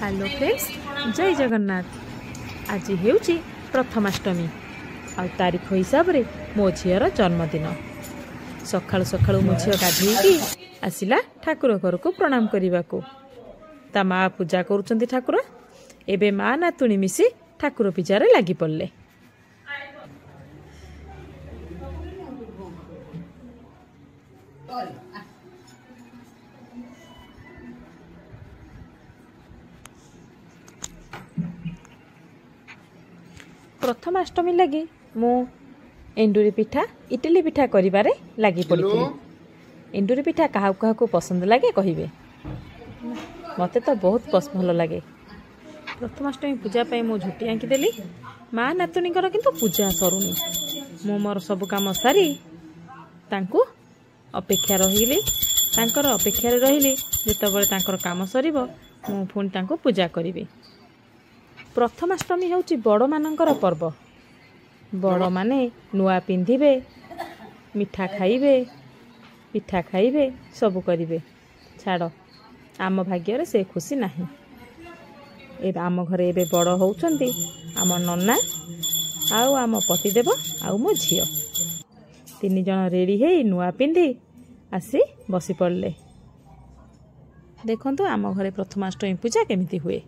Hello friends, जय जगन्नाथ। आज हेउची प्रथमाष्टमी आ तारीख हिसाब रे मो झीर जन्मदिन। सकाळु सकाळु मो झील गाधेकी आसिला ठाकुर घर को प्रणाम करने को। ता माँ पूजा करुचंती ठाकुर। एबे माँ नातुणी मिसी ठाकुर पूजा रे लागी पड़ले। प्रथमाष्टमी लगी मु एंडुरी पिठा इडली पिठा करिबारे लागी पड़ती। एंडुरी पिठा काहा काहा पसंद लगे कहिबे, मते तो बहुत भल लगे। प्रथमाष्टमी पूजा पाई मु झुटी आंकी देली। माँ नातुणी किंतु पूजा सरुनी। मु मोर सब काम सारी तांको अपेक्षा रहिली। तांकर अपेक्षा रहिली जेतबेले तांकर काम सरिबो मु पुणी तांको पूजा करिबे। प्रथमाष्टमी होउची बड़ मानकर पर्व। बड़ माने नुआ पिंधिबे, मिठा खाइबे, पिठा खाइबे, सब करिबे। छाड़ आम भाग्य से खुशी नाही। ए आम घरे एबे बड़ होउचंती आम नन्ना आउ आम पतिदेव आउ मो झियो। तीन जन रेडी हेई नुआ पिंधि आसी बसी पड़ले। देखंतु आम घरे प्रथमाष्टमी पूजा केमिति हुए।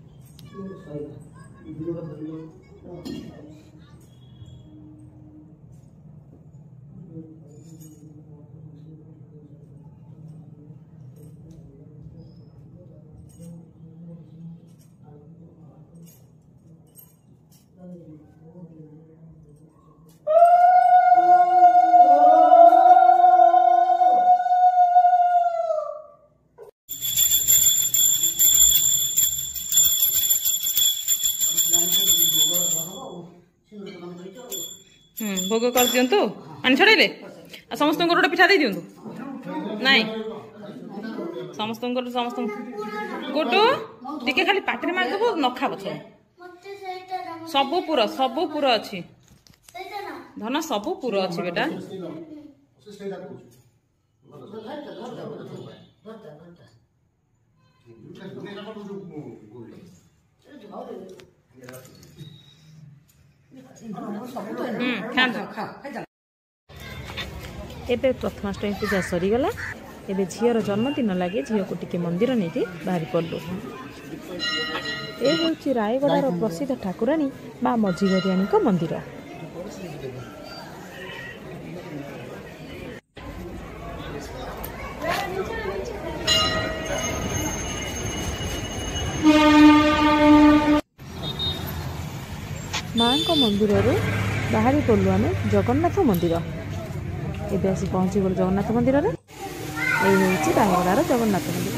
भोग कर दिंतु आनी छड़े समस्त गोटे पिठा दे दिंतु नाई समस्त गोटू टिके खाली पाटे मारिदेव नखा बच सबू पूरा अच्छी धन सबू पूरा अच्छी बेटा। एबे प्रथमाष्टमी पूजा सरीगला। एबे झीर जन्मदिन लगे झील को टिके मंदिर नहीं कि बाहरी पड़लु। ए होउची रायगड़ार प्रसिद्ध ठाकुराणी माँ मझीघरियाणी को मंदिर। माँ को मंदिर बाहरी पड़लु आम जगन्नाथ मंदिर। एबे आसी पहुँची गलु जगन्नाथ मंदिर रे। एई होउची रायगड़ार जगन्नाथ मंदिर।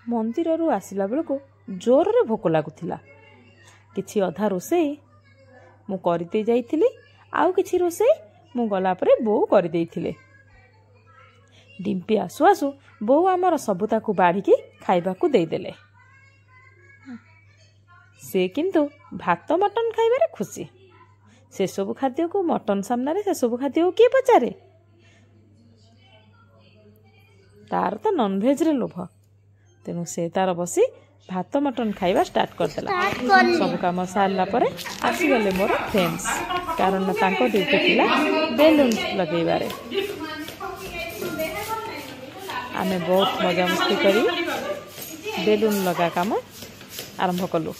मंदिर आसला बेलू जोर रे भोक लगुला। किछि अधा रोसई मु करदे जाइथिली, आउ किछि रोसई मु गला परे बो कर देइथिले। डिम्पी आसु आसु बो आमर सबुता को बाढ़ी खाइबा को देदेले। से किंतु भात मटन खाइबारे खुशी। से सब खाद्य को मटन सामने से सब खाद्य को किए पचारे। तार तो नॉनवेज रे लोभ। तेणु से तार बसी भात मटन खाइबा स्टार्ट करदेला। सब काम सारला परे आसीगले मोर फ्रेंड्स, कारण तांको ड्यूटी थिला बेलून लगेबारे। आमे बहुत मजा मस्ती करी बेलून लगा काम आरंभ कलु।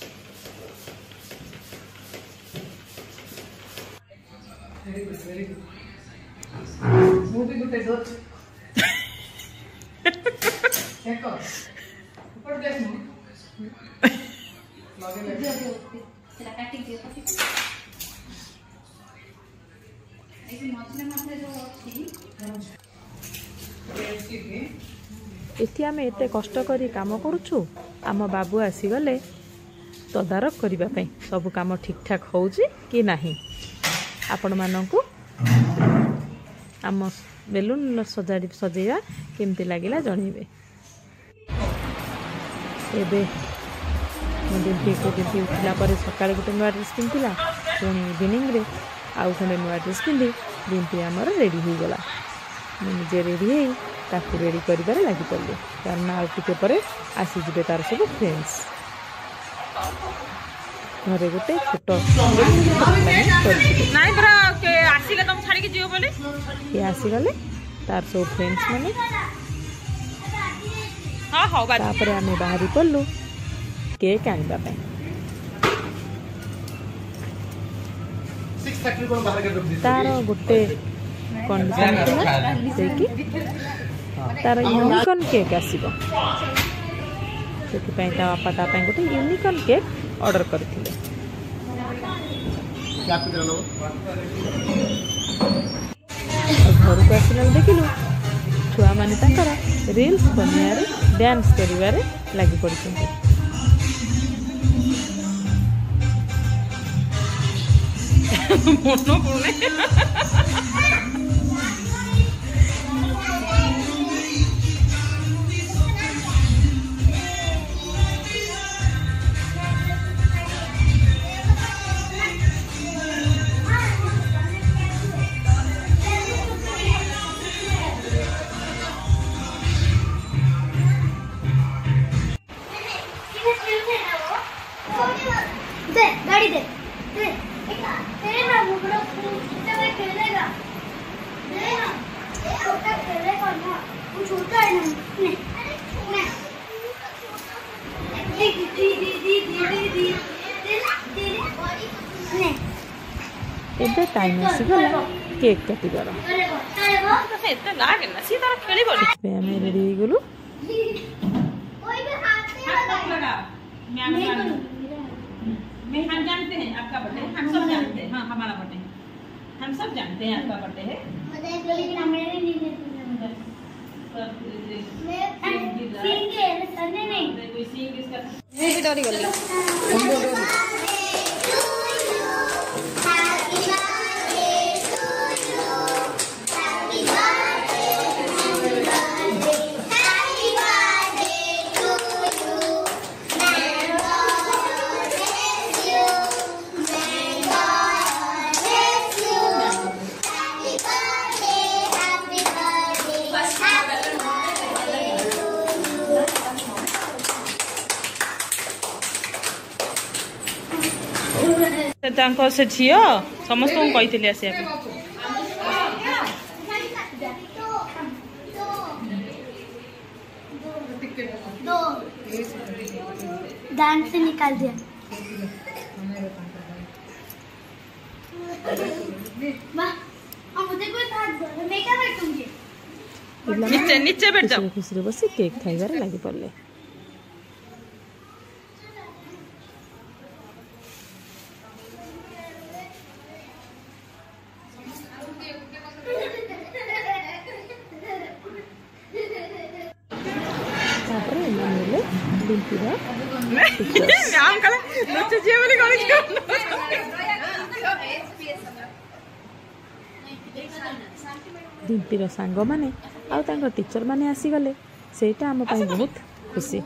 एथि आमे एते कष्ट करी काम करूछु। आम बाबू आसीगले तदारक करिबा पई सब काम ठीक ठाक होउची कि नाही। आपण मानकू आम बेलून सजाइबा केमती लागिला जणीबे। एबे डिम्पी को डिम्पी उठला पर सकाଳେ गोटे नुआ ड्रेस पिंधिला पुणी इवनिंग रे आउ खंडे नुआ ड्रेस पिंधि डिम्पी आमर रेडी हो गला मुझे रेडी हो ताकू रेडी कर लगी पड़े कारण आउ टिके पर आसीजे तार सब फ्रेंड्स घरे गोटे छोट ये आसीगले तार सब फ्रेंड्स मैंने तापर आम बाहरी पड़लु केक आनवा तार गोटे कंडीशन थी तार यूनिकॉर्न केक आसीबो से बापा तापाई गोटे यूनिकॉर्न केक ऑर्डर करथिले घर को आसला देखिलु छुआ माने ताकर रील्स बनारे डांस करिवारे लागि पड़छन्ते मोनो पुणे दे गाड़ी दे दे तेरे ना मुगलो कितने में खेलेगा देना छोटा खेलेगा ना वो छोटा है ना नहीं नहीं दी नहीं एबे टाइम आसीगला केक काटिबार एते लागे ना सी तार खेली बोली आमे रेडी हो गलु कोई भी हाथ नहीं लगा मैं हम जानते हैं आपका बर्थडे हम सब जानते हैं हाँ हमारा बर्थडे हम सब जानते हैं आपका बर्थडे है लेकिन मेरे नहीं कोई सिंग इसका ये भी डरी गली से झील समस्त कही आसिया दान से निकाल दिया मुझे कोई मैं क्या बैठूंगी नीचे नीचे बैठ जाओ खुशी बस केक खाइबार लगी पड़े डिम्पीर सांग माने आउ तांकर टीचर माने आसीगले सेटा आम पई बहुत खुशी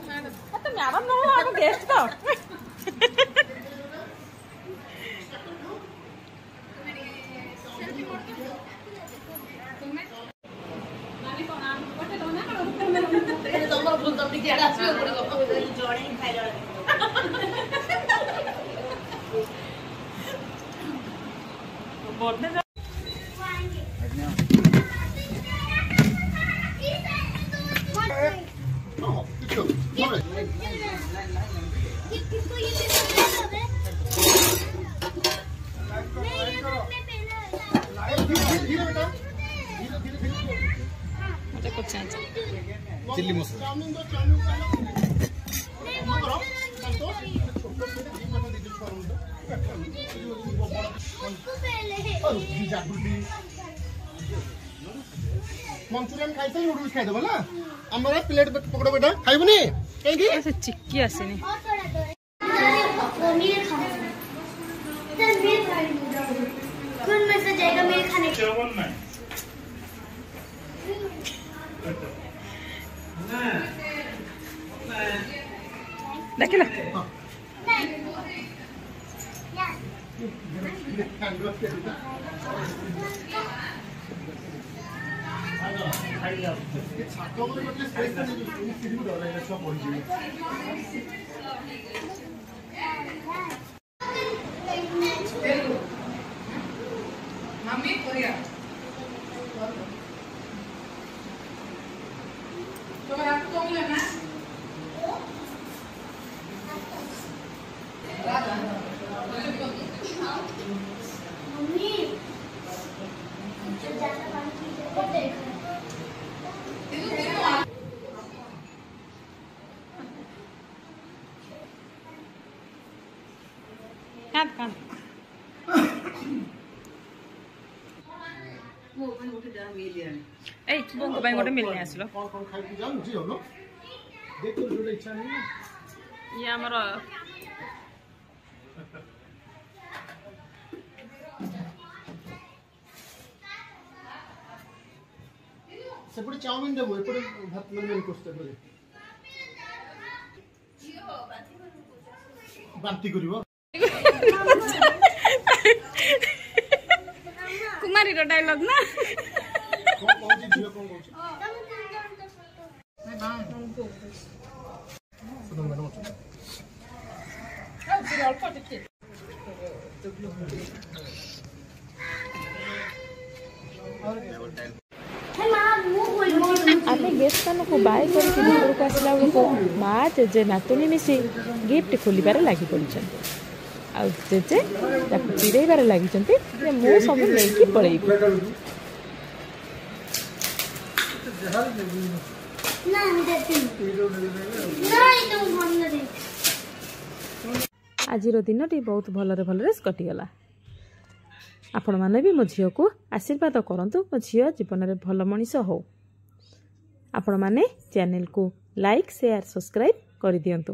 चिल्ली मसाला मंचूरियन खाई से नूडल्स खाई देबो ना हमरा प्लेट पकड़ो बेटा खाइबनी कहीं की ऐसे चिक्की आसेनी कौन में से जाएगा मेरे खाने देखिला मम्मी कोरिया तो मैं आपको कौन लेना मम्मी ज्यादा पानी पी देख काट काट ए बोंको भाई गोटे मिलने आसलो कौन खाई जाऊँ जी होलो देख तो जोड़े इच्छा नहीं है ये हमर सेपटे चाउमिन देबो एपटे भात मन कोस्ते करे बांती करिवो कुमारी रो डायलॉग ना कौन जी झियो कौन कहू सुनो मैडम आमे गेस्ट मान को बाय करके घर को आसला बेलू माँ जेजे नातुणी मिसी गिफ्ट खोलिबार लगी पड़छन आ जेजे ताको चिड़ेबार लगी मु सब लेकिन पड़ेबी आज दिन बहुत भलरे भलरे कटिगला आपण मैंने भी मो झील को आशीर्वाद करंतु मो झील जीवन में भल मनीष हो आपण मैंने चैनल को लाइक शेयर सब्सक्राइब कर दियंतु।